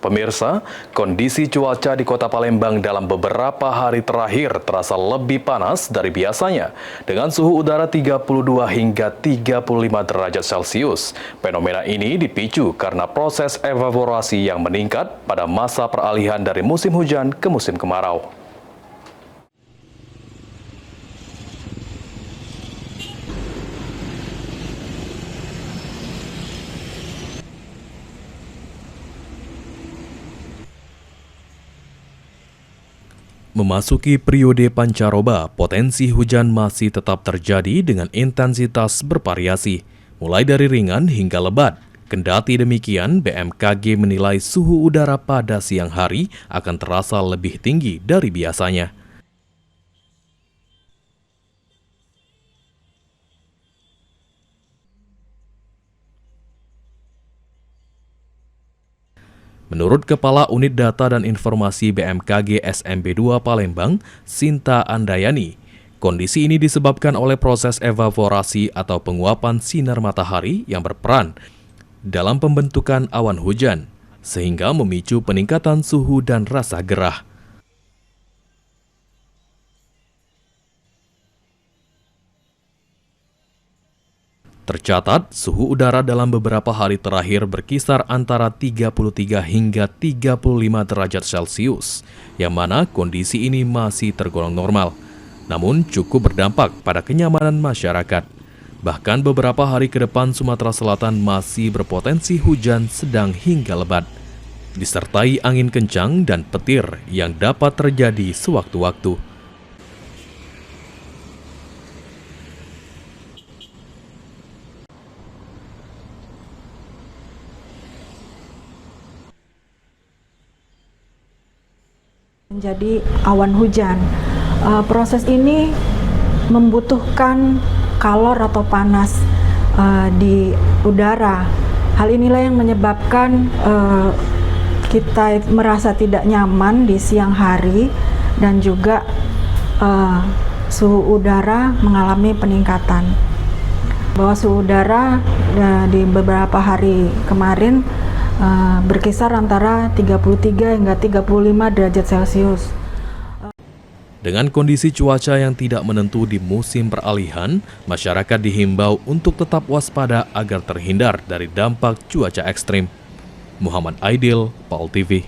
Pemirsa, kondisi cuaca di Kota Palembang dalam beberapa hari terakhir terasa lebih panas dari biasanya, dengan suhu udara 32 hingga 35 derajat Celcius. Fenomena ini dipicu karena proses evaporasi yang meningkat pada masa peralihan dari musim hujan ke musim kemarau. Memasuki periode pancaroba, potensi hujan masih tetap terjadi dengan intensitas bervariasi, mulai dari ringan hingga lebat. Kendati demikian, BMKG menilai suhu udara pada siang hari akan terasa lebih tinggi dari biasanya. Menurut Kepala Unit Data dan Informasi BMKG SMB 2 Palembang, Sinta Andayani, kondisi ini disebabkan oleh proses evaporasi atau penguapan sinar matahari yang berperan dalam pembentukan awan hujan, sehingga memicu peningkatan suhu dan rasa gerah. Tercatat, suhu udara dalam beberapa hari terakhir berkisar antara 33 hingga 35 derajat Celcius, yang mana kondisi ini masih tergolong normal, namun cukup berdampak pada kenyamanan masyarakat. Bahkan beberapa hari ke depan Sumatera Selatan masih berpotensi hujan sedang hingga lebat, disertai angin kencang dan petir yang dapat terjadi sewaktu-waktu. Menjadi awan hujan. Proses ini membutuhkan kalor atau panas di udara. Hal inilah yang menyebabkan kita merasa tidak nyaman di siang hari dan juga suhu udara mengalami peningkatan. Bahwa suhu udara di beberapa hari kemarin berkisar antara 33 hingga 35 derajat Celcius. Dengan kondisi cuaca yang tidak menentu di musim peralihan, masyarakat dihimbau untuk tetap waspada agar terhindar dari dampak cuaca ekstrim. Muhammad Aidil, PAL TV.